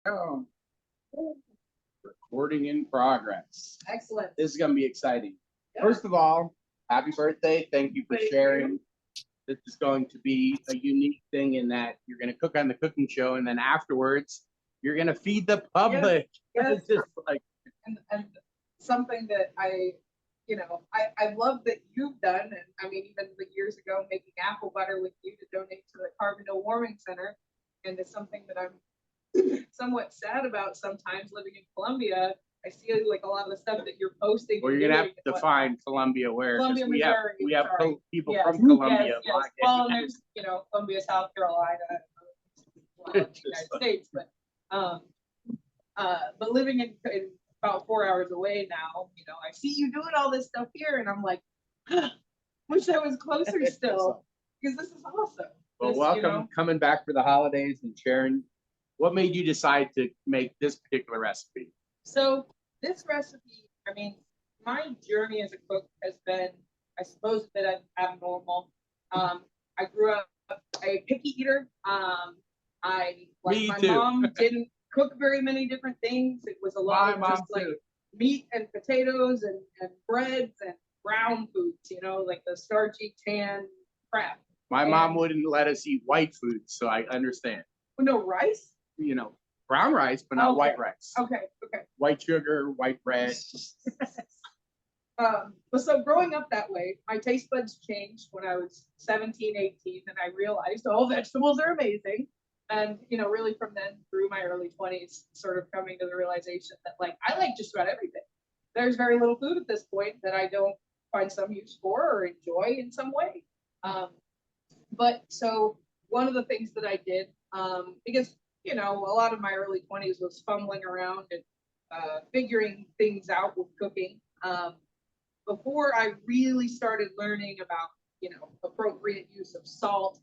come. Recording in progress. Excellent. This is going to be exciting. Yeah. First of all, happy birthday. Thank you for sharing. This is going to be a unique thing in that you're going to cook on the cooking show, and then afterwards, you're going to feed the public. Yes. It's just like, and something that I love that you've done, and I mean, even the years ago, making apple butter with you to donate to the Carbondale Warming Center, and it's something that I'm somewhat sad about sometimes living in Columbia. I see like a lot of the stuff that you're posting. well, you're going to have to define Columbia where, Columbia, we Missouri, have people yes, from Columbia. Yes. Well, and there's Columbia, South Carolina, the United States, but living in about 4 hours away now, I see you doing all this stuff here, and I'm like, wish I was closer still, because this is awesome. Well, welcome, coming back for the holidays and sharing. What made you decide to make this particular recipe? So this recipe, I mean, my journey as a cook has been, I suppose, a bit abnormal. I grew up a picky eater. My mom didn't cook very many different things. It was a lot of just like meat and potatoes and breads and brown foods, like the starchy tan crap. My mom wouldn't let us eat white foods, so I understand. No rice? Brown rice, but not white rice. Okay. White sugar, white bread. But so growing up that way, my taste buds changed when I was 17, 18, and I realized all vegetables are amazing. And, really from then through my early 20s, sort of coming to the realization that, like, I like just about everything. There's very little food at this point that I don't find some use for or enjoy in some way. But so one of the things that I did, because, a lot of my early 20s was fumbling around and figuring things out with cooking. Before I really started learning about, appropriate use of salt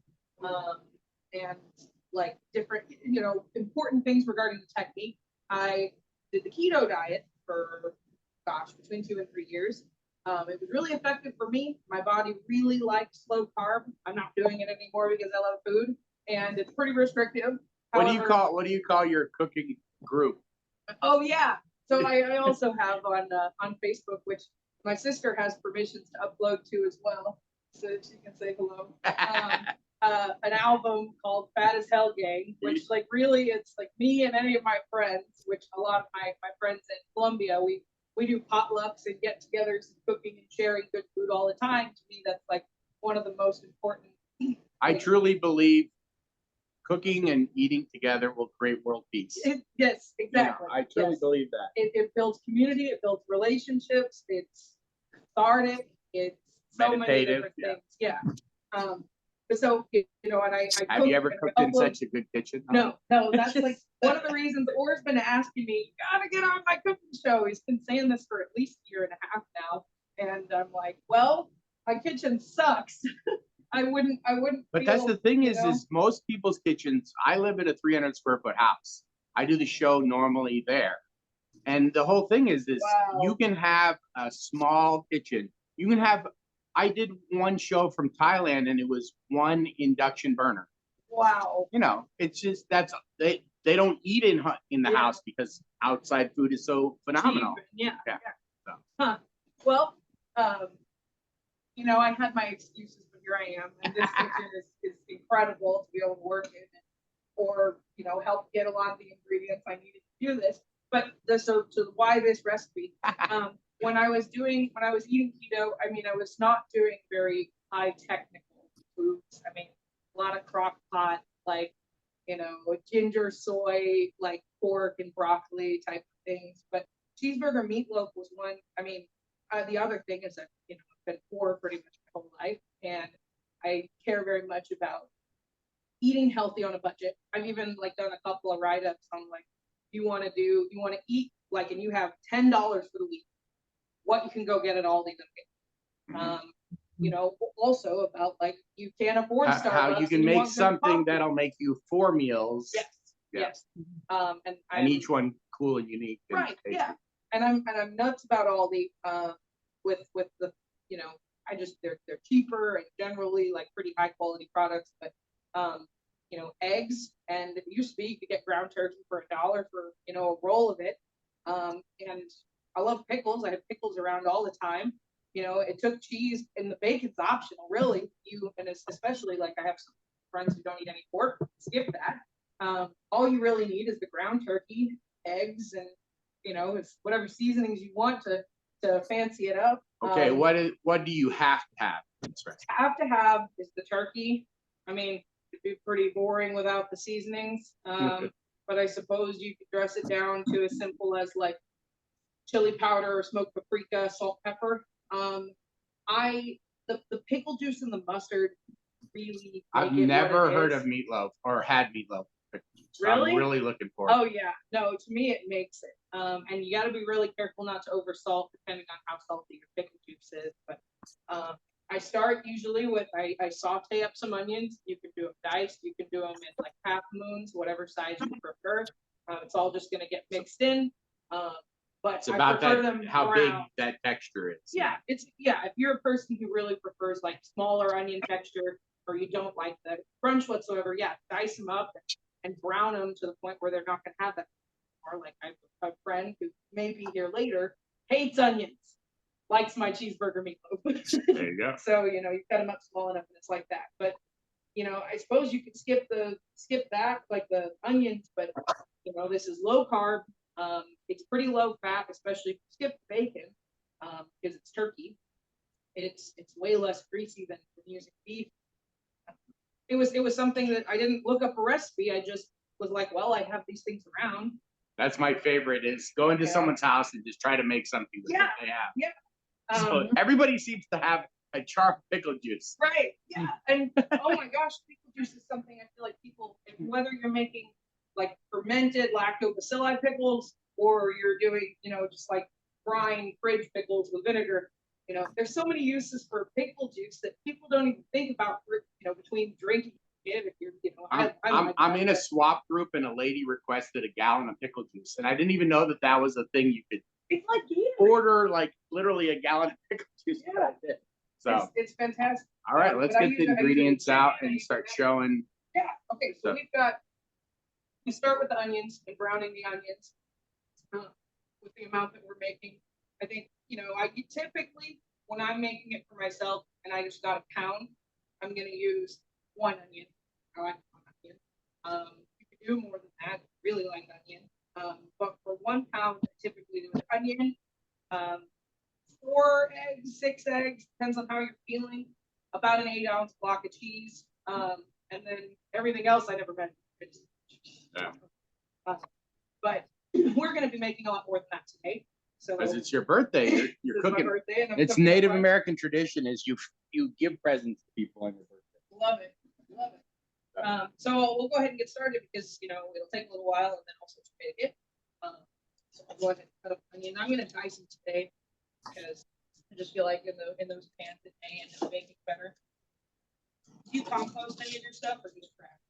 and like different, important things regarding the technique, I did the keto diet for, between 2 and 3 years. It was really effective for me. My body really liked slow carb. I'm not doing it anymore because I love food, and it's pretty restrictive. What do you call your cooking group? Oh yeah. So I also have on Facebook, which my sister has permissions to upload to as well, so that she can say hello. An album called Fat as Hell Gang, which like really it's like me and any of my friends, which a lot of my friends in Columbia, we do potlucks and get-togethers and cooking and sharing good food all the time. To me, that's like one of the most important things. I truly believe cooking and eating together will create world peace. Yes, exactly. I truly believe that. It builds community, it builds relationships, it's cathartic, it's so many different things. Yeah. So, and I have you ever cooked in such a good kitchen? No, that's like one of the reasons Orr's been asking me, you gotta get on my cooking show. He's been saying this for at least a year and a half now. And I'm like, well, my kitchen sucks. I wouldn't. But that's the thing is most people's kitchens, I live in a 300 square foot house. I do the show normally there. And the whole thing is you can have a small kitchen. You can have, I did one show from Thailand and it was one induction burner. Wow. It's just, they don't eat in the house because outside food is so phenomenal. Yeah. So. Well, I had my excuses, but here I am. And this kitchen is incredible to be able to work in or, help get a lot of the ingredients I needed to do this. But so why this recipe? When I was eating keto, I mean, I was not doing very high technical foods. I mean, a lot of crock pot, like, ginger, soy, like pork and broccoli type of things. But cheeseburger meatloaf was one. I mean, the other thing is that, I've been poor pretty much my whole life, and I care very much about eating healthy on a budget. I've even like done a couple of write-ups on like, you want to eat like, and you have $10 for the week, what you can go get at Aldi and get. Also about like, you can't afford Starbucks. How you can make something that'll make you 4 meals. Yes. And each one cool and unique. Right. Yeah. And I'm nuts about Aldi. With the, they're cheaper and generally like pretty high quality products. But eggs, and it used to be you could get ground turkey for $1 for, a roll of it. And I love pickles. I have pickles around all the time. It took cheese, and the bacon's optional, really. And especially like I have some friends who don't eat any pork, skip that. All you really need is the ground turkey, eggs, and it's whatever seasonings you want to fancy it up. Okay, what do you have to have? Have to have is the turkey. I mean, it'd be pretty boring without the seasonings. But I suppose you could dress it down to as simple as like chili powder or smoked paprika, salt, pepper. The pickle juice and the mustard really. I've never heard of meatloaf or had meatloaf. So really? I'm really looking forward. Oh yeah, no. To me, it makes it. And you got to be really careful not to over salt, depending on how salty your pickle juice is. But I start usually with I saute up some onions. You can do them diced. You can do them in like half moons, whatever size you prefer. It's all just gonna get mixed in. But it's about I prefer that, them how brown. big that texture is. Yeah, if you're a person who really prefers like smaller onion texture, or you don't like the crunch whatsoever, dice them up and brown them to the point where they're not gonna have that. Or like I have a friend who may be here later, hates onions, likes my cheeseburger meatloaf. There you go. So you cut them up small enough and it's like that. But I suppose you could skip that, like the onions, but this is low carb. It's pretty low fat, especially if you skip bacon, because it's turkey. It's way less greasy than using beef. It was something that I didn't look up a recipe. I just was like, well, I have these things around. That's my favorite, is go into someone's house and just try to make something with what they have. Yeah. So everybody seems to have a jar of pickle juice. Right. Yeah. And oh my gosh, pickle juice is something I feel like people, whether you're making like fermented lactobacilli pickles or you're doing, just like brine fridge pickles with vinegar, there's so many uses for pickle juice that people don't even think about, between drinking. If you're, I'm in a swap group, and a lady requested a gallon of pickle juice, and I didn't even know that was a thing you could. It's like order like literally a gallon of pickle juice. Yeah. So it's fantastic. All right, let's get the ingredients out and start showing. Yeah. Okay. So we start with the onions and browning the onions with the amount that we're making. I think I typically, when I'm making it for myself and I just got a pound, I'm going to use one onion. I like one onion. You can do more than that. Really like onion. But for 1 pound, I typically do an onion, 4 eggs, 6 eggs, depends on how you're feeling. About an 8-ounce block of cheese, and then everything else I never measured. But we're going to be making a lot more than that today. So because it's your birthday, you're cooking. Birthday, it's Native American tradition is you give presents to people on your birthday. Love it. So we'll go ahead and get started because it'll take a little while and then also to make it. So I'll go ahead and cut up onion. I'm going to dice them today because I just feel like in those pans it may end up making better. Do you compost any of your stuff or just trash?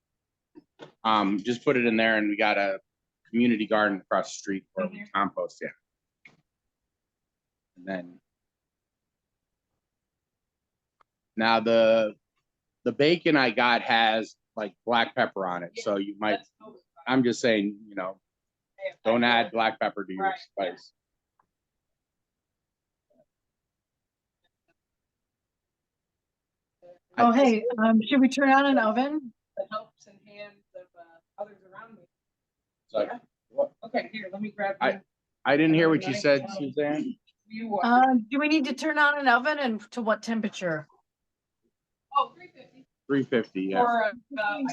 Just put it in there, and we got a community garden across the street where we compost. Yeah. And then now the bacon I got has like black pepper on it, so you might. I'm just saying, don't add black pepper to your spice. Oh, hey, should we turn on an oven? The helps and hands of others around me. So, okay, here, let me grab. I didn't hear what you said, Suzanne. Do we need to turn on an oven, and to what temperature? Oh, 350. 350, yeah. Or I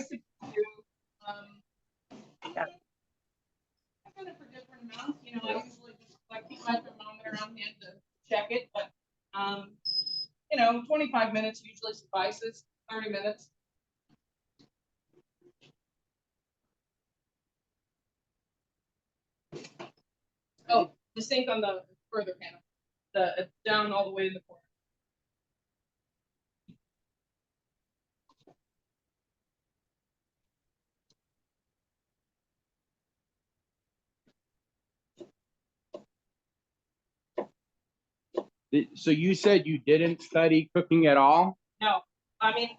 could do Yeah. I've done it for different amounts. I usually just like keep my thermometer on hand to check it, but 25 minutes usually suffices. 30 minutes. Oh, the sink on the further panel, down all the way in the corner. So you said you didn't study cooking at all? No, I mean,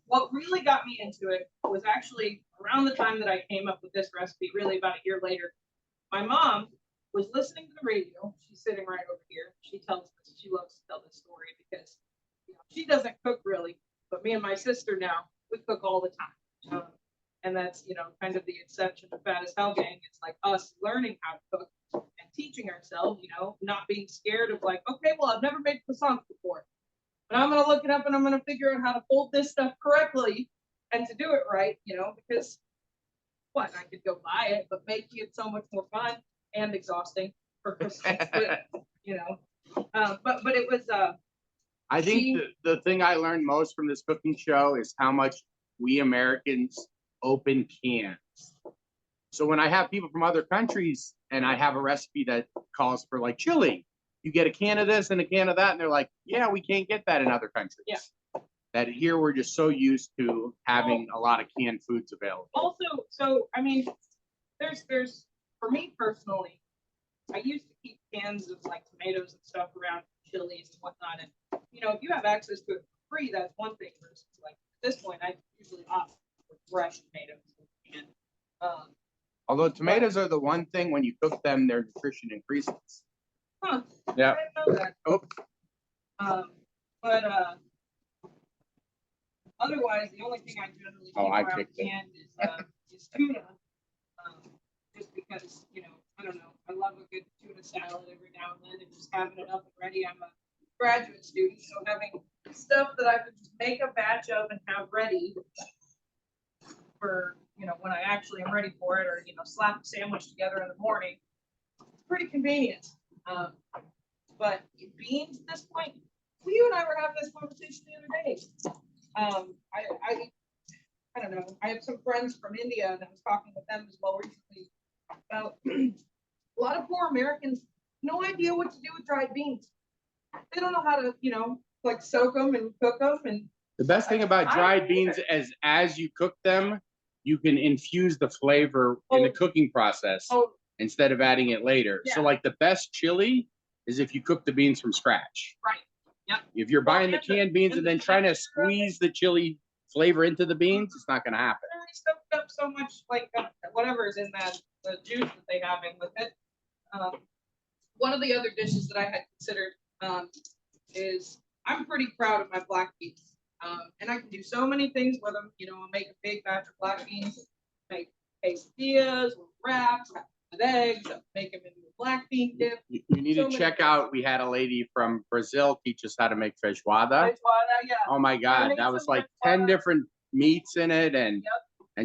what really got me into it was actually around the time that I came up with this recipe, really about a year later. My mom was listening to the radio. She's sitting right over here. She loves to tell this story because she doesn't cook really, but me and my sister now, we cook all the time. And that's, kind of the exception of Fat as Hell Gang. It's like us learning how to cook and teaching ourselves, not being scared of like, okay, well, I've never made croissants before, but I'm going to look it up and I'm going to figure out how to fold this stuff correctly and to do it right, because I could go buy it, but making it so much more fun and exhausting for croissants, but it was, I think the thing I learned most from this cooking show is how much we Americans open cans. So when I have people from other countries and I have a recipe that calls for like chili, you get a can of this and a can of that, and they're like, yeah, we can't get that in other countries. Yeah. That here we're just so used to having a lot of canned foods available. Also, so I mean, there's for me personally, I used to keep cans of like tomatoes and stuff around, chilies and whatnot, and if you have access to it for free, that's one thing. Versus like at this point, I usually opt for fresh tomatoes. And although tomatoes are the one thing when you cook them, their nutrition increases. Huh? Yeah. I didn't know that. Oh. But otherwise, the only thing I generally keep around canned is tuna. Just because, I don't know, I love a good tuna salad every now and then, and just having it up and ready. I'm a graduate student, so having stuff that I could just make a batch of and have ready for, when I actually am ready for it, or, slap a sandwich together in the morning, it's pretty convenient. But beans at this point, you and I were having this conversation the other day. I don't know. I have some friends from India, and I was talking with them as well recently about a lot of poor Americans, no idea what to do with dried beans. They don't know how to, like soak them and cook them. And the best thing about dried beans is as you cook them, you can infuse the flavor in the cooking process instead of adding it later. Yeah. So like the best chili is if you cook the beans from scratch. Right. Yep. If you're buying the canned beans and then trying to squeeze the chili flavor into the beans, it's not going to happen. They soaked up so much, like whatever is in the juice that they have in with it. One of the other dishes that I had considered is I'm pretty proud of my black beans. And I can do so many things with them. I'll make a big batch of black beans, make quesadillas, wraps, with eggs, make them into a black bean dip. You need to check out, we had a lady from Brazil teach us how to make feijoada. Yeah. Oh my God, that was like 10 different meats in it. And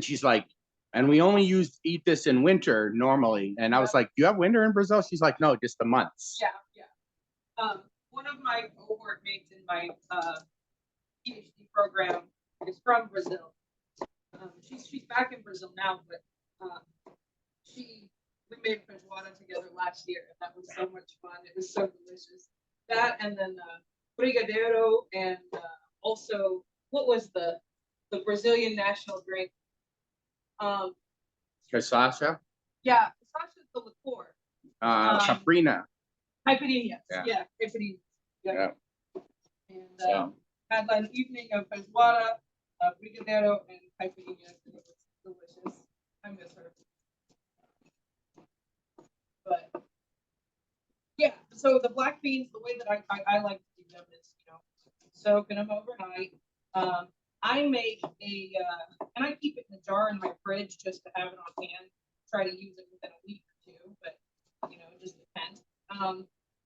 she's like, and we only eat this in winter normally. And I was like, do you have winter in Brazil? She's like, no, just the months. Yeah. One of my cohort mates in my PhD program is from Brazil. She's back in Brazil now, but we made feijoada together last year, and that was so much fun. It was so delicious. That, and then brigadeiro, and also, what was the Brazilian national drink? Cachaça? Yeah, cachaça is the liqueur. Caprina. Caipirinhas. Yeah, caipirinhas. Yeah. And had an evening of feijoada, brigadeiro, and caipirinhas, and it was delicious. I miss her. But yeah, so the black beans, the way that I like to do them is, soaking them overnight. I make and I keep it in a jar in my fridge just to have it on hand. Try to use it within a week or two, but it just depends.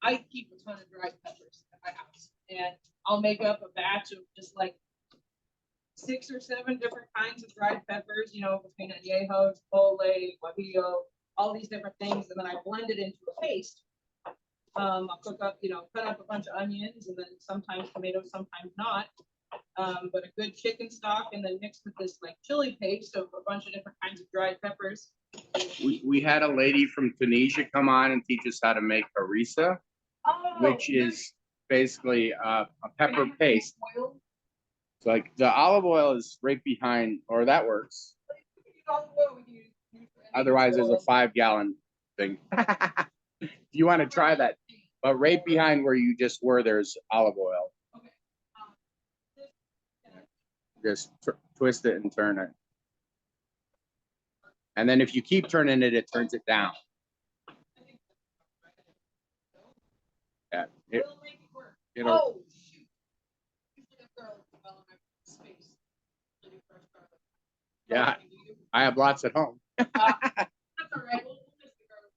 I keep a ton of dried peppers at my house, and I'll make up a batch of just like 6 or 7 different kinds of dried peppers, between añejo, chipotle, guajillo, all these different things, and then I blend it into a paste. I'll cook up, cut up a bunch of onions, and then sometimes tomatoes, sometimes not. But a good chicken stock, and then mixed with this like chili paste of a bunch of different kinds of dried peppers. We had a lady from Tunisia come on and teach us how to make harissa, which is basically a pepper paste. It's like the olive oil is right behind, or that works. Otherwise, there's a 5-gallon thing. If you want to try that, but right behind where you just were, there's olive oil. Just twist it and turn it. And then if you keep turning it, it turns it down. Yeah. It'll, Oh, shoot. Usually I've got space. yeah, I have lots at home. That's all right. We'll miss the garlic.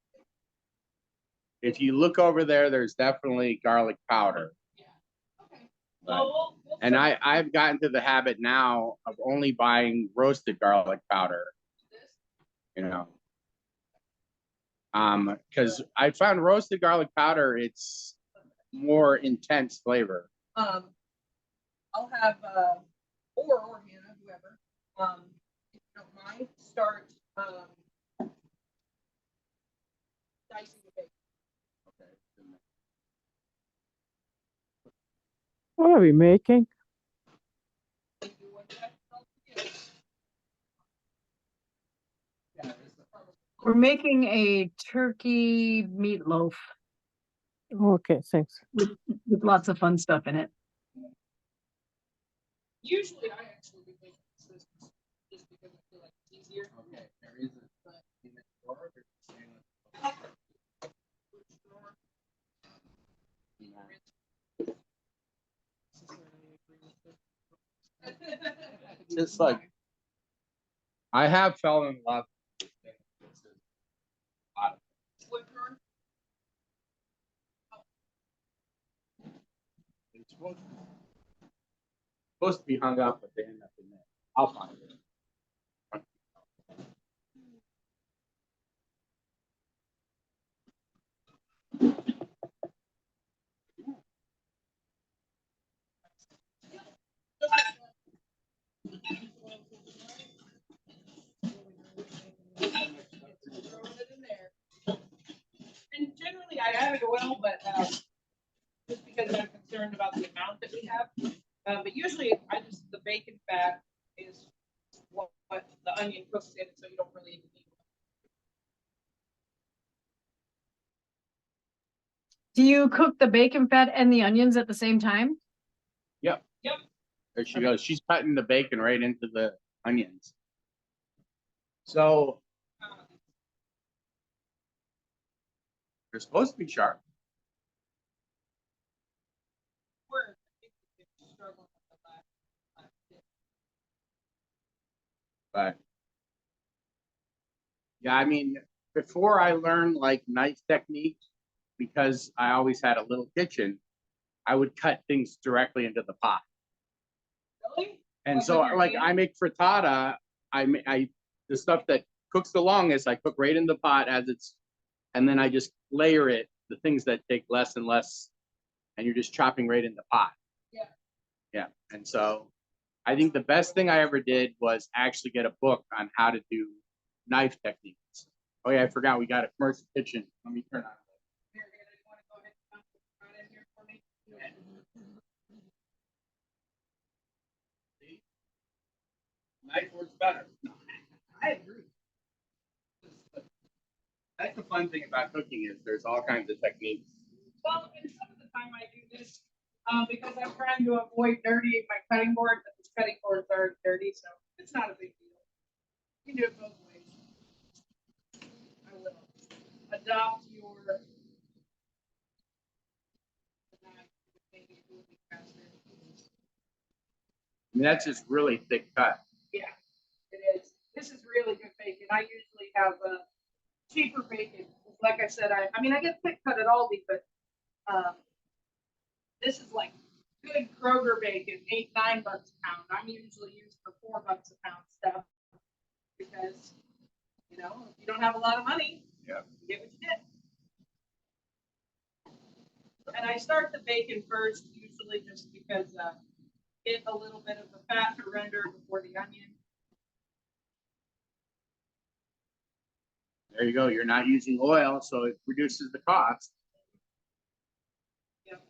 If you look over there, there's definitely garlic powder. Yeah. Okay. But- Well, we'll And start I've gotten to the habit now of only buying roasted garlic powder, with this. you know. Because I found roasted garlic powder, it's more intense flavor. I'll have or Hannah, whoever, if you don't mind, start dicing the bacon. What are we making? You want that? We're making a turkey meatloaf Okay, thanks. with lots of fun stuff in it. Usually I actually do bacon just because I feel like it's easier. Okay, there is just like I have fell in love. What drawer? It's supposed to be hung up, but they end up in there. I'll find it. And generally I added oil, but just because I'm concerned about the amount that we have. But usually the bacon fat is what the onion cooks in, so you don't really even need Do you cook the bacon fat and the onions at the same time? Yep. Yep. There she goes. She's cutting the bacon right into the onions. So they're supposed to be sharp. We're struggling with the last bit. But yeah, I mean, before I learned like knife technique, because I always had a little kitchen, I would cut things directly into the pot. Really? And Like so with your like hand? I make frittata, the stuff that cooks the longest, I cook right in the pot as it's, and then I just layer it, the things that take less and less, and you're just chopping right in the pot. Yeah. Yeah. And so I think the best thing I ever did was actually get a book on how to do knife techniques. Oh yeah, I forgot we got a commercial kitchen. Let me turn on. Here, you want to go ahead and come right in here for me? See? Knife works better. I agree. That's the fun thing about cooking is there's all kinds of techniques. Well, and some of the time I do this because I'm trying to avoid dirtying my cutting board, but these cutting boards are dirty, so it's not a big deal. You can do it both ways. I will adopt your I mean, that's just really thick cut. Yeah, it is. This is really good bacon. I usually have cheaper bacon. Like I said, I mean, I get thick cut at Aldi, but this is like good Kroger bacon, $8-9 a pound. I'm usually used for $4 a pound stuff because, you know, if you don't have a lot of money, Yeah. you get what you get. And I start the bacon first, usually just because get a little bit of the fat to render before the onion. There you go. You're not using oil, so it reduces the cost. Yep.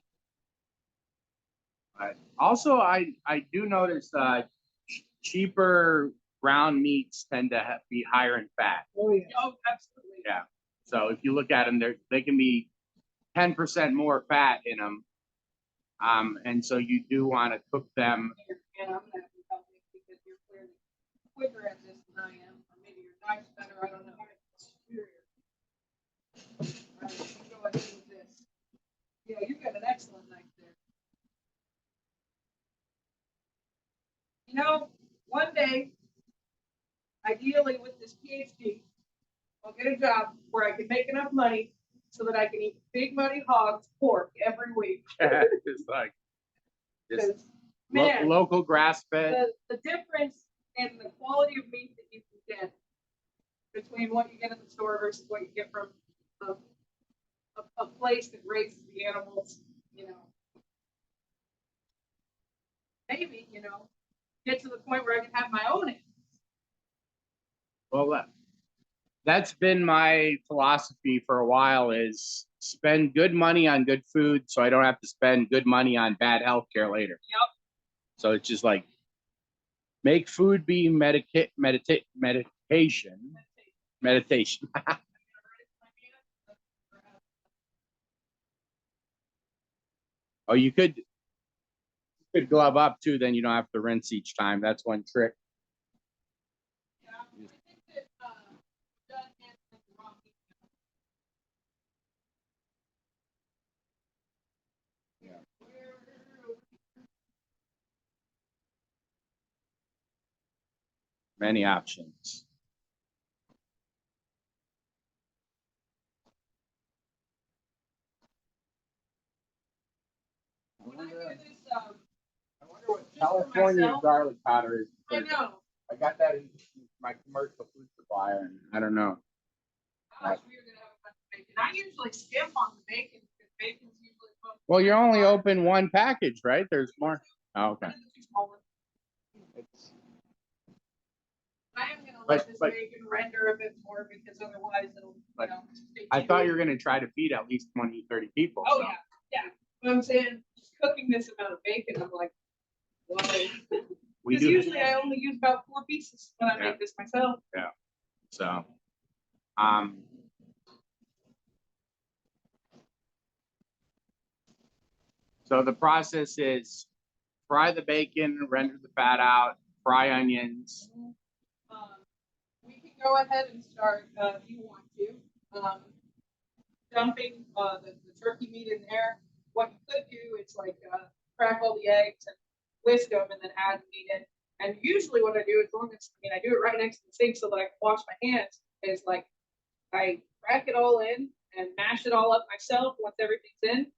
Also, I do notice cheaper ground meats tend to be higher in fat. Oh, yeah. Oh, absolutely. Yeah. So if you look at them, they can be 10% more fat in them. And so you do want to cook them. And I'm gonna have to help me. quicker at this than I am, or maybe your knife's better, I don't know. Superior. All right, let's go ahead with this. Yeah, you got an excellent knife there. You know, one day, ideally with this PhD, I'll get a job where I can make enough money so that I can eat big money hogs pork every week. It's like just 'Cause, man, local grass fed. the difference in the quality of meat that you can get between what you get in the store versus what you get from a place that raises the animals, you know. Maybe, you know, get to the point where I can have my own animals. Well, that's been my philosophy for a while is spend good money on good food so I don't have to spend good money on bad health care later. Yep. So it's just like make food be medication. Oh, you could glove up too, then you don't have to rinse each time. That's one trick. Yeah, I think that Doug handled the wrong meat. Yeah. Many options. When I do this, I wonder what just for California myself, garlic powder is. I know. I got that in my commercial food supplier, and I don't know. How much we're gonna have a bunch of bacon. I usually skimp on the bacon because bacon's usually. Well, you only open one package, right? There's more. Oh, okay. It's, I am gonna But- let this but- bacon render a bit more because otherwise it'll, But you know. stay I too thought you weak. were gonna try to feed at least 20, 30 people. Oh, so. yeah, yeah. But I'm saying, just cooking this amount of bacon, I'm like, whoa. We Because do. usually I only use about 4 pieces when I Yeah. make this myself. So, so the process is fry the bacon, render the fat out, fry onions. We can go ahead and start, if you want to, dumping the turkey meat in there. What you could do is like crack all the eggs and whisk them and then add the meat in. And usually what I do, as long as, I do it right next to the sink so that I can wash my hands, is like I crack it all in and mash it all up myself once everything's in.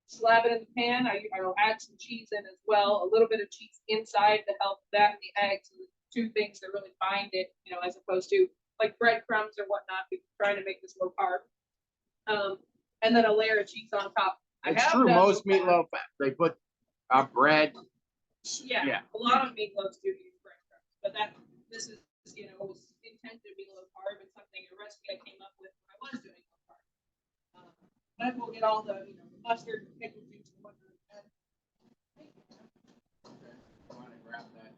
Slab it in the pan. I'll add some cheese in as well, a little bit of cheese inside to help that and the eggs, and the two things that really bind it, as opposed to like breadcrumbs or whatnot. We're trying to make this low carb. And then a layer of cheese on top. It's true. Most meatloaf, they put bread. Yeah, a lot of meatloaves do use breadcrumbs, but this is, was intended to be low carb and something, a recipe I came up with when I was doing low carb. Then we'll get all the, the mustard, pickle juice, and whatnot. I want to grab that.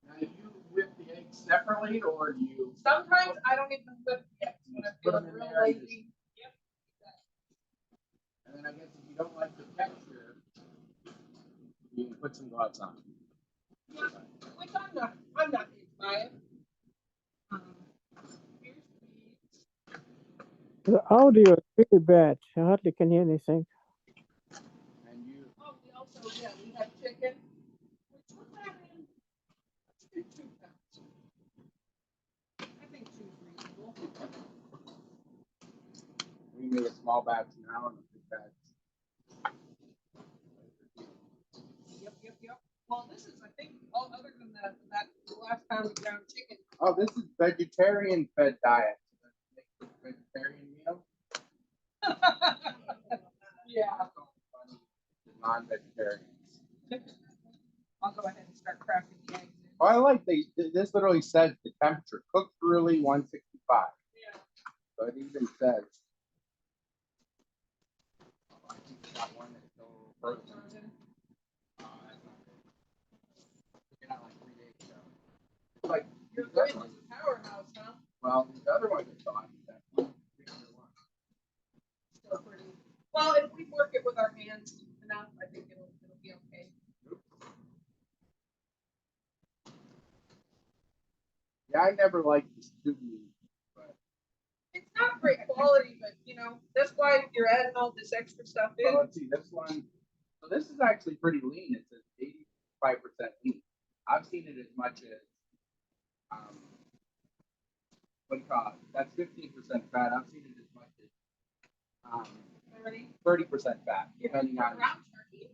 Now, do you whip the eggs separately, or do you? Sometimes I don't even whip the eggs when I'm Put 'em feeling in real there and lazy. Yep. And then I guess if you don't like the texture, you can put some gloves on. Yeah, which I'm not by it. Here's the The audio is really bad. I hardly can hear anything. And you. Oh, we also, we have chicken. Which one that in? Let's do 2 pounds. I think 2 is reasonable. We made a small batch now and a big batch. Yep. Well, this is, I think, all other than the last time we ground chicken. Oh, this is vegetarian fed diet. Vegetarian meal. Yeah. Non-vegetarians. I'll go ahead and start cracking the eggs in. Oh, I like this literally says the temperature. Cooked early 165. Yeah. So it even says. Oh, I think it's got one that's still frozen. Oh, that's not good. Took it out like 3 days ago. It's like Your these fridge other is ones. a powerhouse, huh? Well, these other ones are thought that one particular one. Still pretty. Well, if we work it with our hands enough, I think it'll be okay. Oops. I never liked this too meat, but It's not great quality, but you know, that's why you're adding all this extra stuff in. well, let's see this one. So this is actually pretty lean. It says 85% lean. I've seen it as much as what do you call it? That's 15% fat. I've seen it as much as 30% fat, depending on. Ground turkey.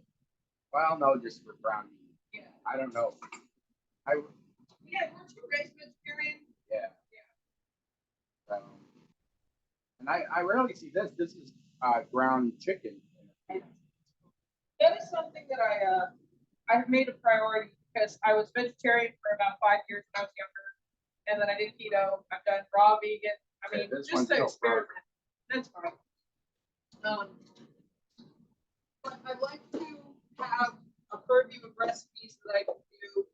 Well, no, just for brown meat. Yeah. I don't know. Yeah, weren't you raised vegetarian? Yeah. And I rarely see this. This is ground chicken. That is something that I've made a priority because I was vegetarian for about 5 years when I was younger, and then I did keto. I've done raw vegan. I mean, this just one's to still experiment. That's fine. But I'd like to have a purview of recipes that I can do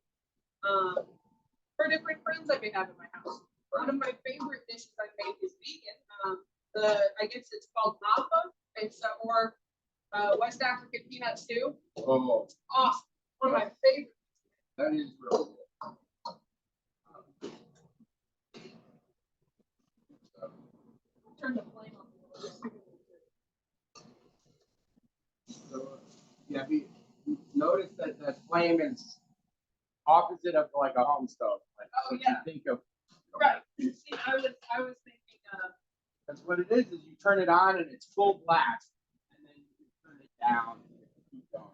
for different friends I may have in my house. One of my favorite dishes I make is vegan. I guess it's called napa. It's or West African peanut stew. Oh, Awesome. One of my favorites. that is really good. Turn the flame on a little bit. So, yeah, notice that the flame is opposite of like a home stove. Like Oh, what yeah. you think of. Right. See, I was thinking That's what it is you turn it on and it's full blast, and then you turn it down and keep going.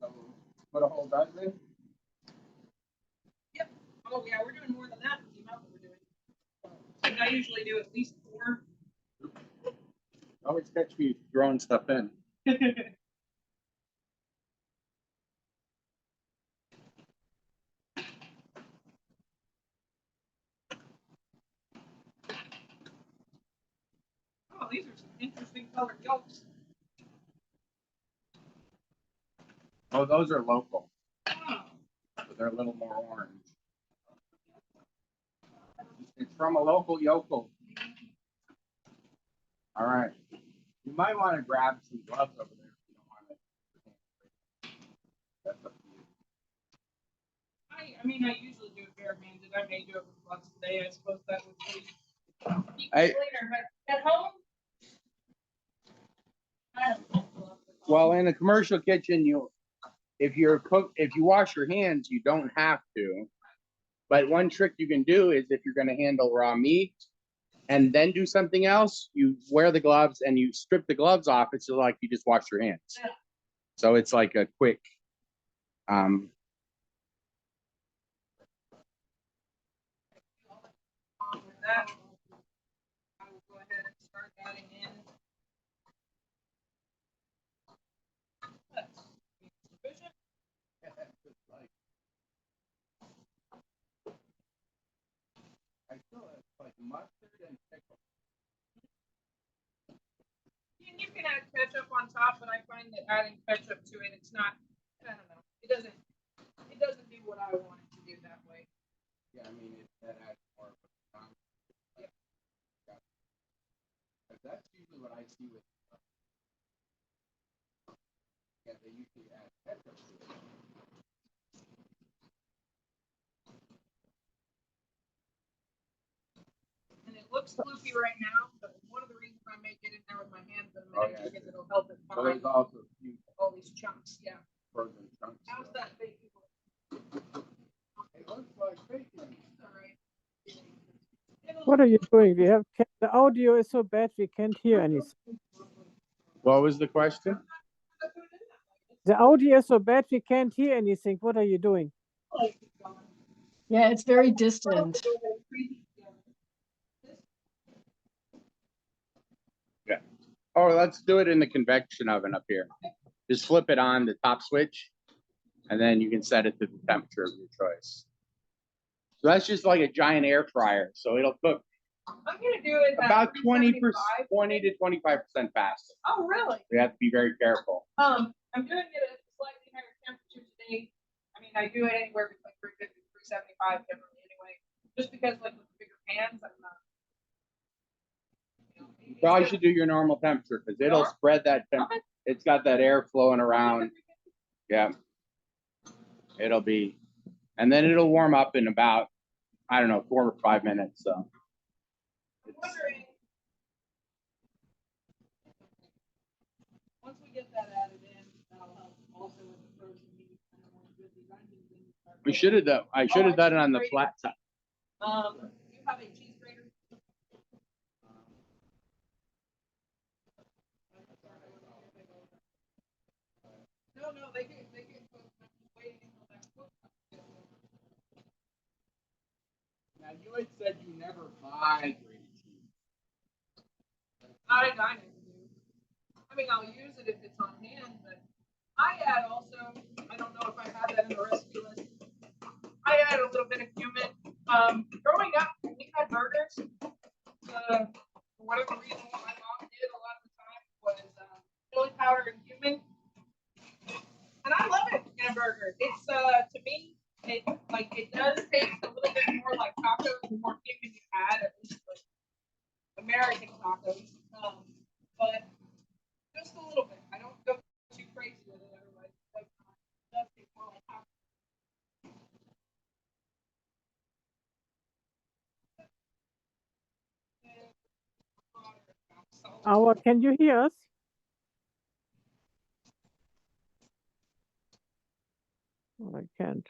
So put a whole dozen. yep. Oh yeah, we're doing more than that. You know what we're doing. I usually do at least 4. Always catch me throwing stuff in. Oh, these are some interesting colored yolks. Oh, those are local. Oh. So they're a little more orange. It's from a local yokel. All right. You might want to grab some gloves over there if you don't want it. That's up to you. I mean, I usually do it barehanded. I may do it with gloves today. I suppose that would be keep I- it cleaner. But at home, I don't have gloves at home. Well, in a commercial kitchen, if you wash your hands, you don't have to. But one trick you can do is if you're going to handle raw meat and then do something else, you wear the gloves and you strip the gloves off. It's like you just wash your hands. Yeah. So it's like a quick. With that, I will go ahead and start adding in. That's sufficient. I feel it's like mustard and pickle. And you can add ketchup on top, but I find that adding ketchup to it, it's not. I don't know. It doesn't do what I want it to do that way. Yeah, I mean that adds more. Yep. That's usually what I see with. Yeah, they usually add ketchup to it. And it looks gloopy right now, but one of the reasons I may get in there with my hands in a minute Okay. because it'll help it So find there's also a few all these chunks. Yeah. frozen chunks. How's that bacon? It looks like bacon. All right. What are you doing? The audio is so bad we can't hear anything. What was the question? The audio is so bad we can't hear anything. What are you doing? Yeah, it's very distant. Yeah. Oh, let's do it in the convection oven up here. Just flip it on the top switch, and then you can set it to the temperature of your choice. So that's just like a giant air fryer. So it'll cook I'm gonna do it about 20% 20 to 25% faster. Oh, really? You have to be very careful. I'm doing it at a slightly higher temperature today. I mean, I do it anywhere between 350 and 375 generally anyway, just because like with the bigger pans, I'm not. You probably should do your normal temperature because it'll spread that temperature. It's got that air flowing around. Yeah. it'll be, and then it'll warm up in about, I don't know, 4 or 5 minutes, so. I'm wondering. Once we get that added in, that'll help also with the frozen meat. I don't want to do these onions in. We should have done, I should have done it on the flat top. You have a cheese grater? No, they get cooked. I'm just waiting until that cook. Now, you had said you never buy grated cheese. I never do. I mean, I'll use it if it's on hand, but I add also, I don't know if I have that in the recipe list. I add a little bit of cumin. Growing up, when we had burgers, for whatever reason, what my mom did a lot of the time was chili powder and cumin. And I love it in a burger. It's to me, it does taste a little bit more like tacos, the more cumin you add, at least like American tacos. But just a little bit. I don't go too crazy with it otherwise. It does taste more like tacos. Can you hear us? Oh, I can't.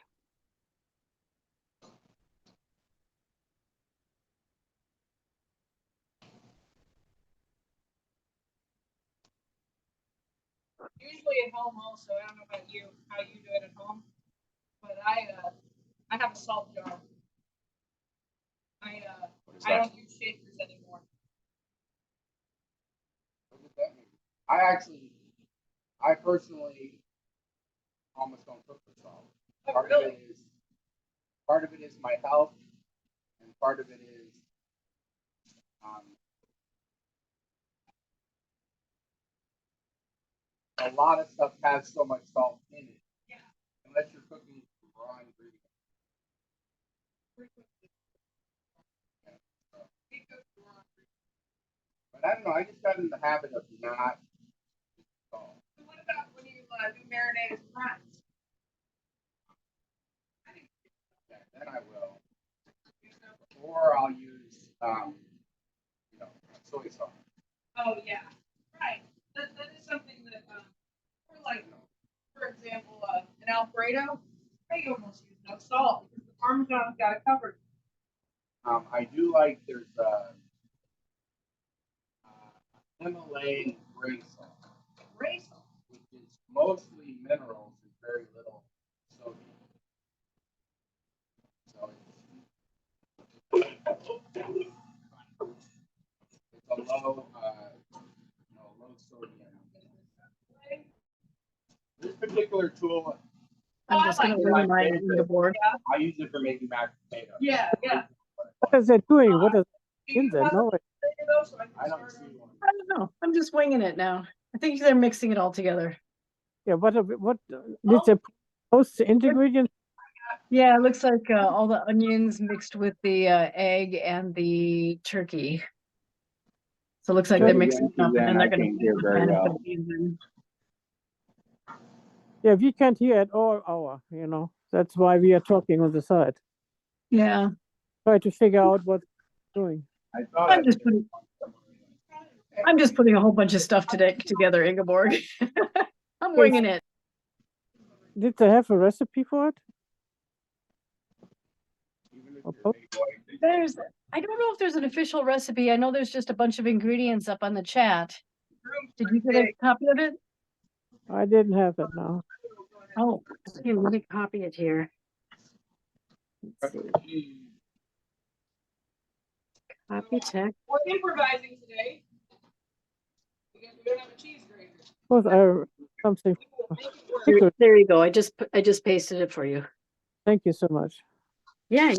Usually at home also. I don't know about you, how you do it at home, but I have a salt jar. I don't use shakers anymore. What does that mean? I personally almost don't cook for salt. Oh, Part really? of it is my health, and part of it is a lot of stuff has so much salt in it. Yeah. Unless you're cooking raw ingredients. But I don't know, I just got in the habit of not salt. So what about when you do marinated fries? Then I will. Or I'll use soy sauce. Oh yeah, right. That is something that for like, for example, an Alfredo, they almost use no salt because the Parmesan's got it covered. I do like there's Himalayan gray salt, Gray salt. which is mostly minerals and very little sodium. So it's a low sodium. This particular tool, I'm just gonna bring my the board. I use it for making mashed potatoes. Yeah, yeah. What is it doing? What is Do you in there? have No, a potato so I can I don't start see on- one. I don't know. I'm just winging it now. I think they're mixing it all together. yeah. What did they post the ingredients? Yeah, it looks like all the onions mixed with the egg and the turkey. So it looks like they're mixing it up, and then they're gonna hear very pan it well. for the evening. Yeah, we can't hear at all. That's why we are talking on the side. Yeah, Try to figure out what's doing. I thought I'm just putting a whole bunch of stuff together, Ingeborg. I'm winging it. Did they have a recipe for it? I don't know if there's an official recipe. I know there's just a bunch of ingredients up on the chat. Did you get a copy of it? I didn't have it now. Oh, here, let me copy it here. Copy text. We're improvising today. We don't have a cheese grater. Was something? Make it work. Pickle. There you go. I just pasted it for you. Thank you so much. Yeah,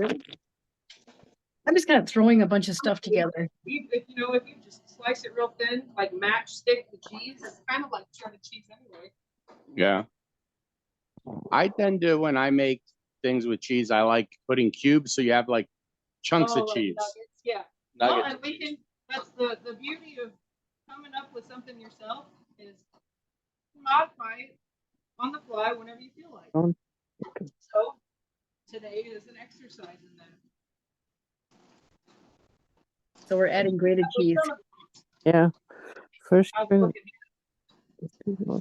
I'm just kind of throwing a bunch of stuff together. If you just slice it real thin, like matchstick the cheese, it's kind of like shredded cheese anyway. Yeah. I tend to, when I make things with cheese, I like putting cubes so you have like chunks of like cheese. nuggets, yeah. Nuggets Well, and of we cheese. can, that's the beauty of coming up with something yourself is modify it on the fly whenever you feel like. So today is an exercise in that. So we're adding grated cheese. Yeah. First, I was looking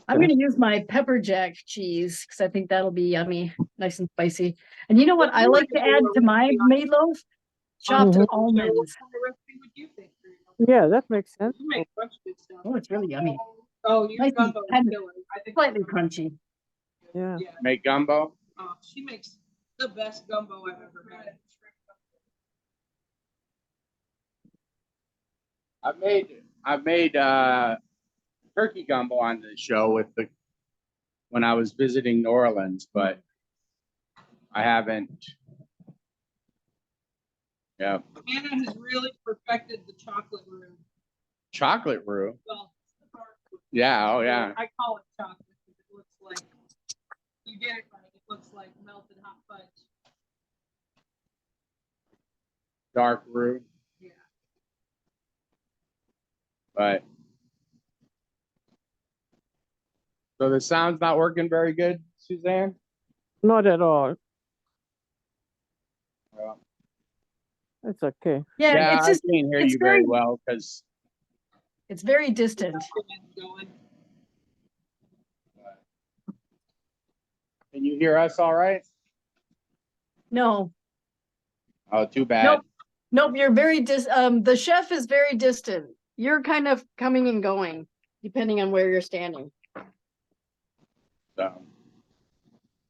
I'm gonna use my pepper jack cheese because I think that'll be yummy, nice and spicy. And you know what I like to add to my meatloaf? Chopped Mhm. almonds. what kind of recipe would you think? Yeah, that makes sense. You make a bunch of good stuff. Oh, it's really yummy. Oh, your Nice and gumbo is kind of killer. I think Slightly crunchy. Yeah. Yeah. Make gumbo. She makes the best gumbo I've ever had. I've made turkey gumbo on the show when I was visiting New Orleans, but I haven't. Yeah, Anna has really perfected the chocolate roux. chocolate roux. Well, it's the dark roux. Yeah, oh yeah. I call it chocolate because it looks like, you get it right, it looks like melted hot fudge. Dark roux, Yeah. but so the sound's not working very good, Suzanne. Not at all. Yeah, It's okay. Yeah, it's I just can't hear it's you very very well because it's very distant. Going. can you hear us all right? No, Oh, too bad. nope, you're very the chef is very distant. You're kind of coming and going, depending on where you're standing. So,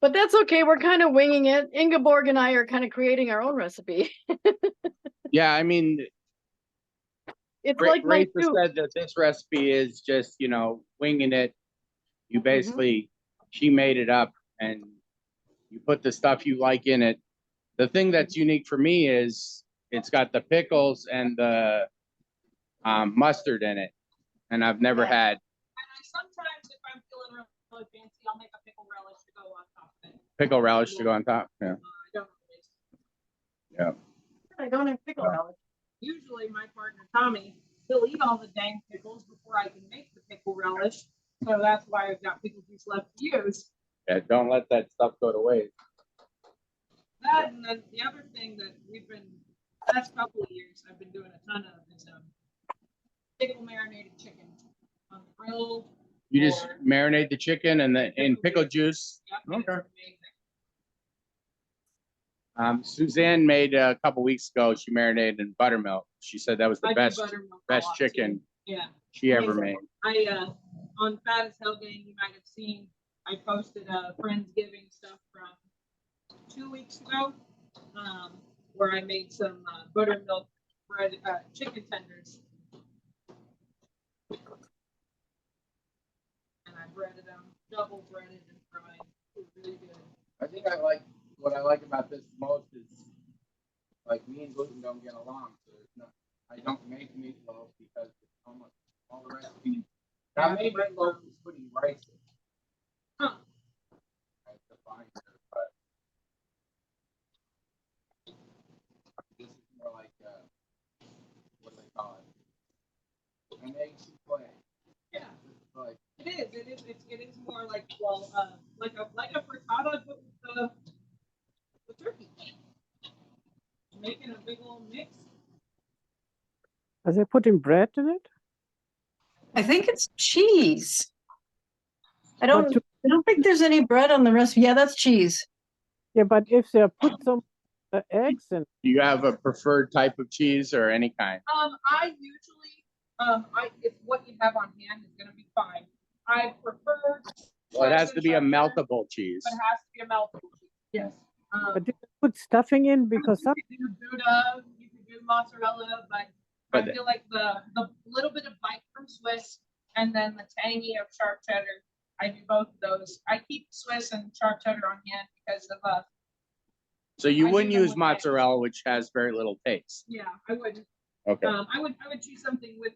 But that's okay. We're kind of winging it. Ingeborg and I are kind of creating our own recipe. yeah, I mean, It's like my Raisa soup. said that this recipe is just, winging it. You basically, she made it up and you put the stuff you like in it. The thing that's unique for me is it's got the pickles and the mustard in it. And I've never had. And I sometimes, if I'm feeling really fancy, I'll make a pickle relish to go on top of it. Pickle relish to go on top. Yeah. I don't always. Yeah. I don't have pickle relish. Usually my partner Tommy, he'll eat all the dang pickles before I can make the pickle relish. So that's why I've got pickle juice left to use. Yeah. Don't let that stuff go to waste. That and then the other thing that we've been last couple of years I've been doing a ton of is pickle marinated chicken on the grill. You just marinate the chicken and in pickle juice. Yep, Okay. amazing. Suzanne made a couple weeks ago. She marinated in buttermilk. She said that was the I do best buttermilk a best lot, chicken too. Yeah. she ever made. I on Fat as Hell Gang, you might have seen I posted a Friendsgiving stuff from 2 weeks ago, where I made some buttermilk bread chicken tenders, and I breaded them, double breaded and fried. It was really good. I think what I like about this most is like me and gluten don't get along, so I don't make meatloaf because it's almost all the recipes. I made meatloaf is putting rice in. Huh. I define it, but this is more like what do they call it? An egg souffle. Yeah, Like it is. It is more like like a frittata, but with the turkey. Making a big old mix. Are they putting bread in it? I think it's cheese. I But don't think there's any bread on the recipe. Yeah, that's cheese. yeah, but if they put some eggs in, do you have a preferred type of cheese or any kind? I usually, if what you have on hand is gonna be fine. I prefer. Well, it has to be a cheddar, meltable cheese. but it has to be a meltable cheese. Yes. but did they put stuffing in because some You could do Gouda, you could do mozzarella, but I feel like the little bit of bite from Swiss and then the tangy of sharp cheddar. I do both of those. I keep Swiss and sharp cheddar on hand because of So you I wouldn't do them use with mozzarella, which has very little taste. yeah, I wouldn't. Okay. I would choose something with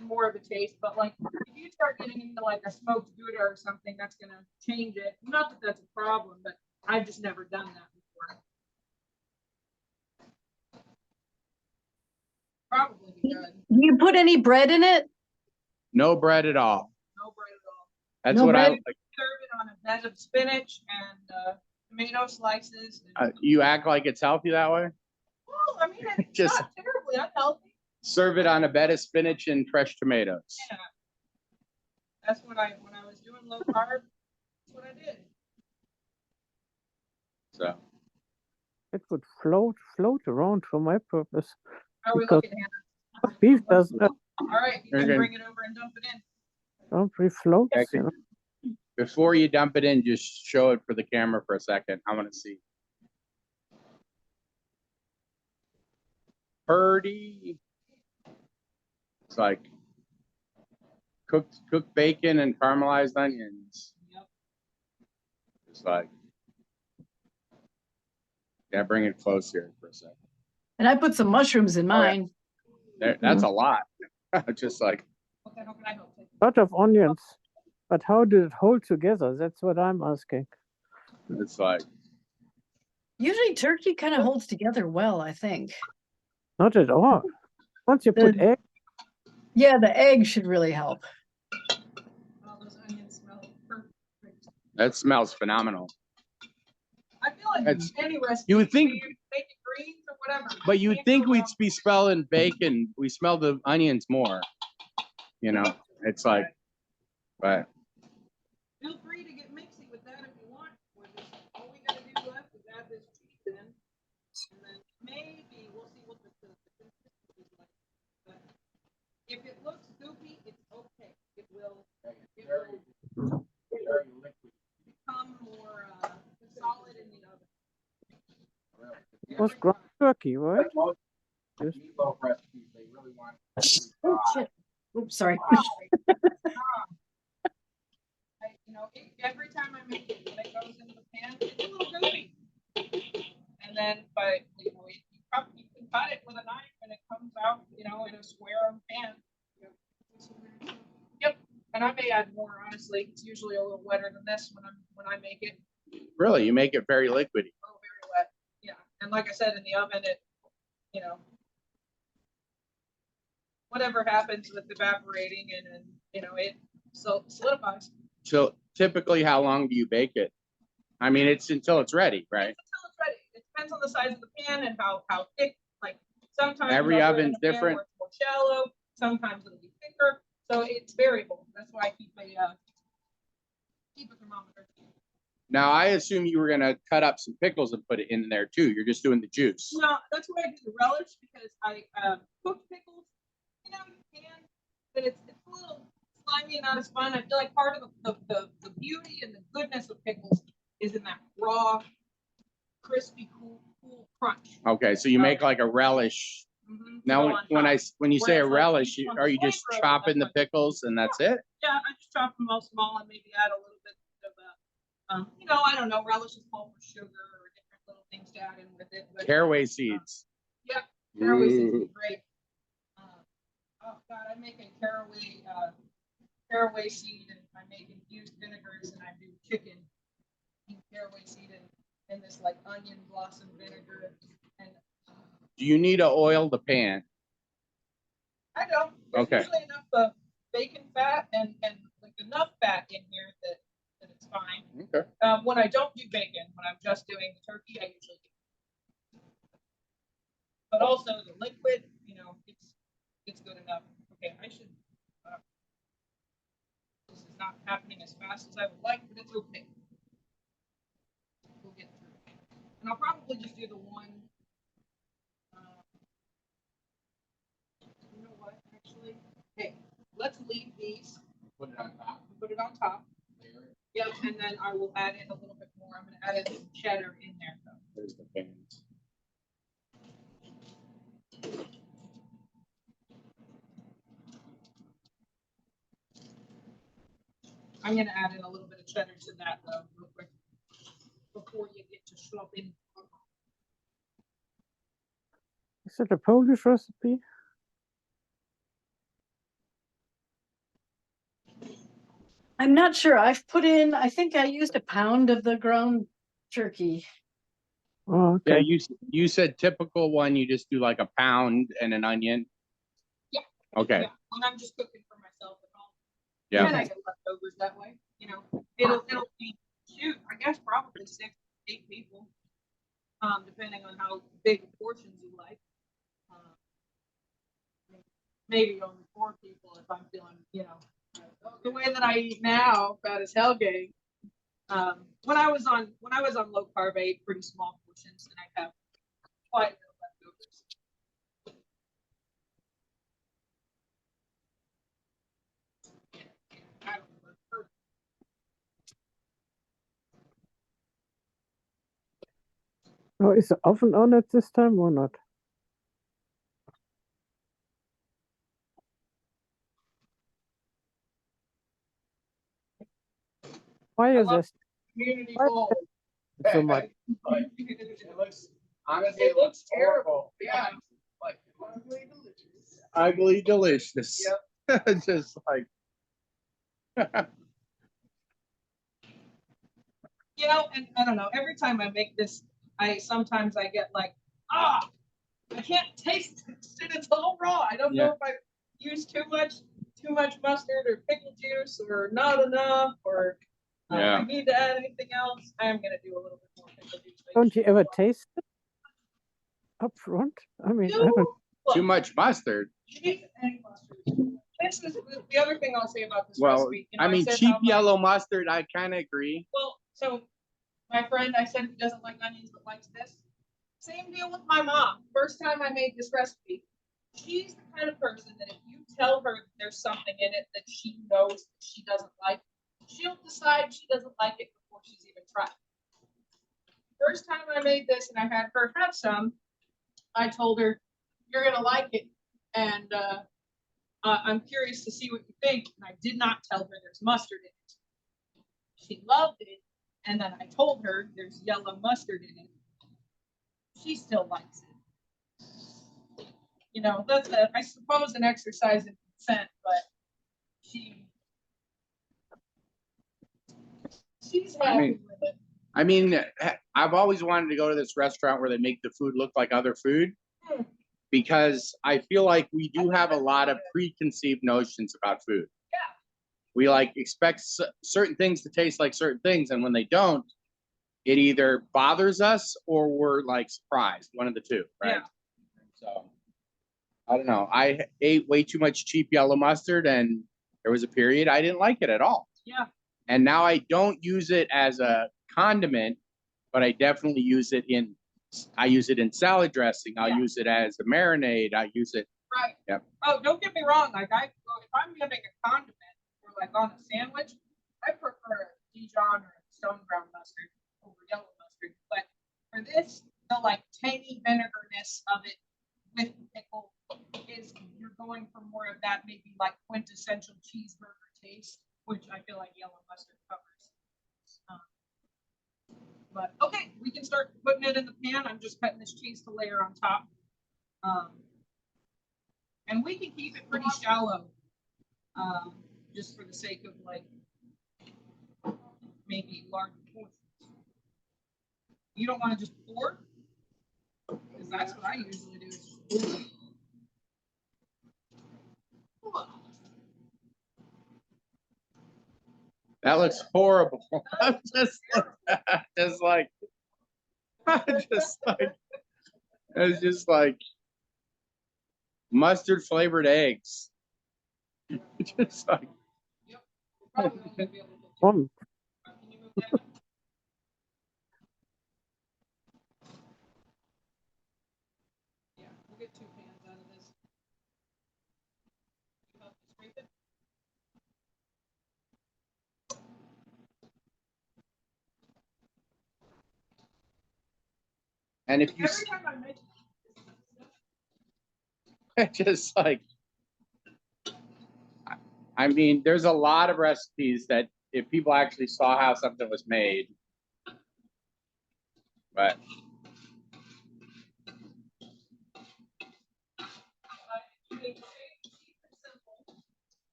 more of a taste, but like if you start getting into like a smoked Gouda or something, that's gonna change it. Not that that's a problem, but I've just never done that before. Probably be good. Do you put any bread in it? No bread at all. No bread at all. That's No what I bread? like. Serve it on a bed of spinach and tomato slices. And, You act like it's healthy that way? well, I mean, it's Just- not terribly unhealthy. Serve it on a bed of spinach and fresh tomatoes. Yeah. That's what when I was doing low carb, that's what I did. So It would float around for my purpose. How are we Because- looking, Hannah? Beef doesn't All right, you can Okay. bring it over and dump it in. don't refloat, Okay. you know. before you dump it in, just show it for the camera for a second. I want to see. Purdy. It's like cooked bacon and caramelized onions. Yep. It's like, yeah, bring it close here for a second. And I put some mushrooms in Oh, yeah. mine. That's a lot. Just like, Okay, how can I help you? Lot of onions. But how did it hold together? That's what I'm asking. it's like, Usually turkey kind of holds together well, I think. Not at all. Once you put egg, Yeah, the egg should really help. Oh, those onions smell perfect. that smells phenomenal. I feel like It's- any recipe. you would think- Bacon greens or whatever. But you'd Can't think go we'd wrong. be smelling bacon. We smell the onions more. You know, it's like, but Feel free to get mixy with that if you want. All we gotta do left is add this cheese in. And then maybe we'll see what the consistency is like. But if it looks goopy, it's okay. It will become more solid in the oven. it was ground turkey, right? Yes. meatloaf recipes, they really want. Oh, shit. Oops, sorry. Every time I make it, when it goes into the pan, it's a little goopy. And then, but you can cut it with a knife and it comes out, in a square pan. Yep. And I may add more, honestly. It's usually a little wetter than this when I make it. Really, you make it very liquidy. Oh, very wet. Yeah. And like I said, in the oven, it, whatever happens with evaporating and it solidifies. So typically, how long do you bake it? I mean, it's until it's ready, right? Until it's ready. It depends on the size of the pan and how thick. Like sometimes Every I'll do it in oven's a pan different. where it's more shallow. Sometimes it'll be thicker. So it's variable. That's why I keep a thermometer. Now, I assume you were gonna cut up some pickles and put it in there too. You're just doing the juice. No, that's why I do the relish because I cooked pickles. You can, but it's a little slimy and not as fun. I feel like part of the beauty and the goodness of pickles is in that raw, crispy, cool crunch. Okay, so you make like a relish. Mhm. Now, Go on when top. you say Where a it's like relish, each one are you just flavor of chopping the different- pickles and that's it? Yeah, I just chop them all small and maybe add a little bit of I don't know, relish is called for sugar or different little things to add in with it. But Caraway seeds. yeah, caraway seeds Ooh. is great. Oh God, I make a caraway seed and I make infused vinegars and I do chicken in caraway seed and this like onion blossom vinegar and Do you need to oil the pan? I don't. There's Okay. usually enough bacon fat and like enough fat in here that it's fine. Okay. When I don't do bacon, when I'm just doing the turkey, I usually do. But also the liquid, it's good enough. Okay, I should. This is not happening as fast as I would like, but it's okay. We'll get through it. And I'll probably just do the one. You know what? Actually, hey, let's leave these. Put it on top. Put it on top. Yep, and then I will add in a little bit more. I'm gonna add in some cheddar in there though. There's the pans. I'm gonna add in a little bit of cheddar to that though, real quick. Before you get to slopping. Is it a Polish recipe? I'm not sure. I think I used a pound of the ground turkey. Oh, Yeah, okay. you said typical one, you just do like a pound and an onion? Yeah. Okay, Yeah, when I'm just cooking for myself at home. yeah. And I get leftovers that way, it'll be, shoot, I guess probably 6 8 people, depending on how big portions you like. Maybe only 4 people if I'm feeling, the way that I eat now, fat as hell gang. When I was on low carb, I ate pretty small portions, and I have quite a bit of leftovers. Oh, is the oven on at this time or not? Why is this Community Why- bowl. so much? Honestly, It looks terrible. Yeah. Like ugly delicious. Yep. Just like. And I don't know, every time I make this, sometimes I get like, I can't taste it. It's a little raw. I don't know if I use too much mustard or pickle juice or not enough or I need to add anything else. I am gonna do a little bit more pickle juice. Don't you ever taste it up front? I mean, I don't. Too much mustard. This is the other thing I'll say about this Well, recipe. I mean, cheap yellow mustard, I kind of agree. Well, so my friend, I said, who doesn't like onions but likes this. Same deal with my mom. First time I made this recipe, she's the kind of person that if you tell her there's something in it that she knows that she doesn't like, she'll decide she doesn't like it before she's even tried. First time I made this and I had her have some, I told her, you're gonna like it, and I'm curious to see what you think. And I did not tell her there's mustard in it. She loved it, and then I told her there's yellow mustard in it. She still likes it. That's I suppose an exercise in consent, but she's happy with it. I mean, I've always wanted to go to this restaurant where they make the food look like other food. Because I feel like we do have a lot of preconceived notions about food. Yeah. We expect certain things to taste like certain things, and when they don't, it either bothers us or we're surprised. One of the two, right? Yeah. So I don't know. I ate way too much cheap yellow mustard, and there was a period I didn't like it at all. Yeah. And now I don't use it as a condiment, but I definitely use it in. I use it in salad dressing. I'll use it as a marinade. I use it. Right. Yep. Oh, don't get me wrong. If I'm gonna make a condiment or on a sandwich, I prefer Dijon or stone ground mustard over yellow mustard. But for this, the tangy vinegarness of it with the pickle is you're going for more of that maybe quintessential cheeseburger taste, which I feel like yellow mustard covers. But okay, we can start putting it in the pan. I'm just cutting this cheese to layer on top. And we can keep it pretty shallow, just for the sake of maybe large portions. You don't want to just pour, because that's what I usually do. That looks horrible. I'm just it's just like mustard flavored eggs. Just like. Yep. Probably not gonna be able to get One. Can you move that? Yeah, we'll get 2 pans out of this. You help me scrape it? And if you Every time I make just I mean, there's a lot of recipes that if people actually saw how something was made, but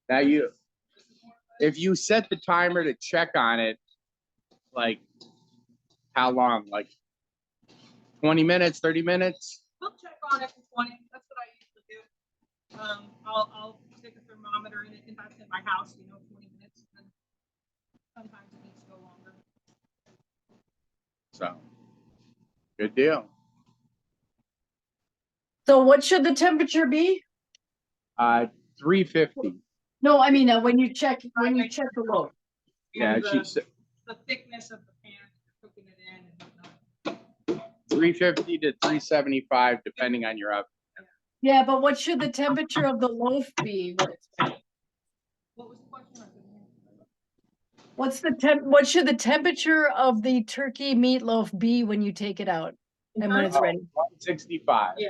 now if you set the timer to check on it, how long? 20 minutes, 30 minutes? We'll check on it for 20. That's what I usually do. I'll stick a thermometer in it if that's in my house, 20 minutes. And sometimes it needs to go longer. So, good deal. So what should the temperature be? 350. No, I mean, when you check the loaf. Yeah, And she said the thickness of the pan, you're cooking it in and whatnot. 350 to 375, depending on your oven. Yeah, but what should the temperature of the loaf be? What was the question? What should the temperature of the turkey meatloaf be when you take it out and when it's Oh, ready? 165. Yeah.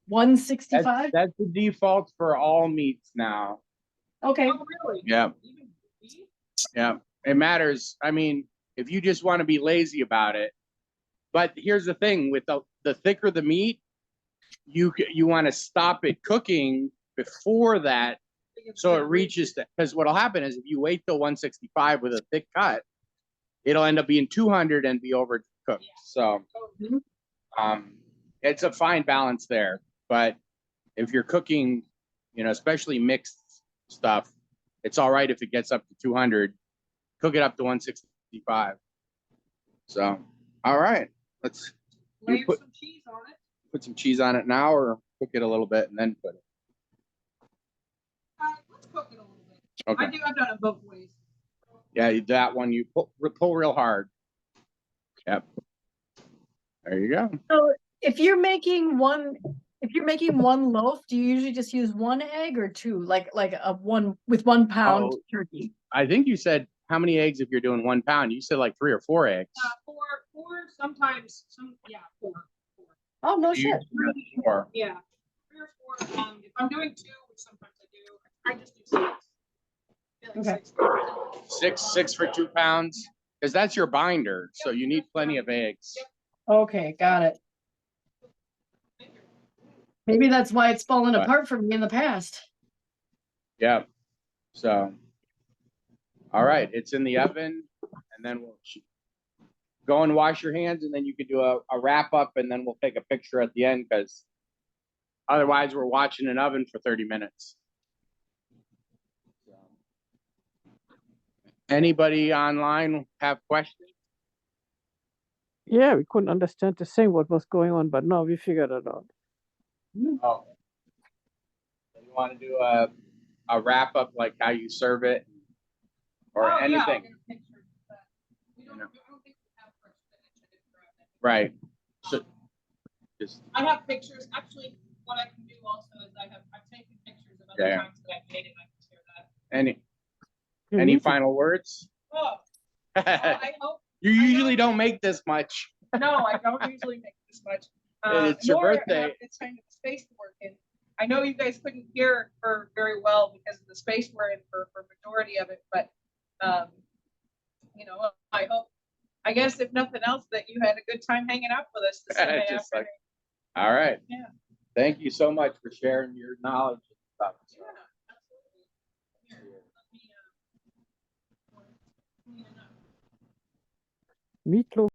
165? That's the default for all meats now. Okay. Oh, really? Yeah. Even beef? Yeah, it matters. I mean, if you just want to be lazy about it. But here's the thing, with the thicker the meat, you want to stop it cooking before that, so it reaches that. Because what'll happen is if you wait till 165 with a thick cut, it'll end up being 200 and be overcooked. Yeah. So, it's a fine balance there. But if you're cooking, especially mixed stuff, it's all right if it gets up to 200. Cook it up to 165. So, all right, let's Layer some cheese on it. put some cheese on it now, or cook it a little bit and then put it. Let's cook it a little bit. Okay. I've done it both ways. Yeah, that one you pull real hard. Yep. There you go. So if you're making one loaf, do you usually just use one egg or two? Like a 1 pound turkey? I think you said how many eggs if you're doing 1 pound? You said like 3 or 4 eggs. Four, sometimes, four. Oh, no shit. 4. Yeah, 3 or 4. If I'm doing 2, which sometimes I do, I just do 6. I feel like Okay. 6 for 2 pounds, because that's your binder, so you need plenty of eggs. Okay, got it. Maybe that's why it's fallen apart for me in the past. Yeah. So, all right, it's in the oven, and then we'll go and wash your hands, and then you can do a wrap up, and then we'll take a picture at the end, because otherwise we're watching an oven for 30 minutes. So, anybody online have questions? Yeah, we couldn't understand the same what was going on, but now we figured it out. Oh, so you want to do a wrap up, like how you serve it, or anything? Yeah, I'll get a picture of that. I don't think we have fresh spinach. Right. So, just I have pictures. Actually, what I can do also is I've taken pictures of other times that I've made it. I can share that. any final words? Oh, I hope. You usually don't make this much. No, I don't usually make this much. It's your birthday. It's kind of the space to work in. I know you guys couldn't hear her very well because of the space we're in for majority of it, but I hope. I guess if nothing else, that you had a good time hanging out with us this Sunday afternoon. All right. Yeah. Thank you so much for sharing your knowledge and stuff. Yeah, absolutely. Here, let me, Meatloaf.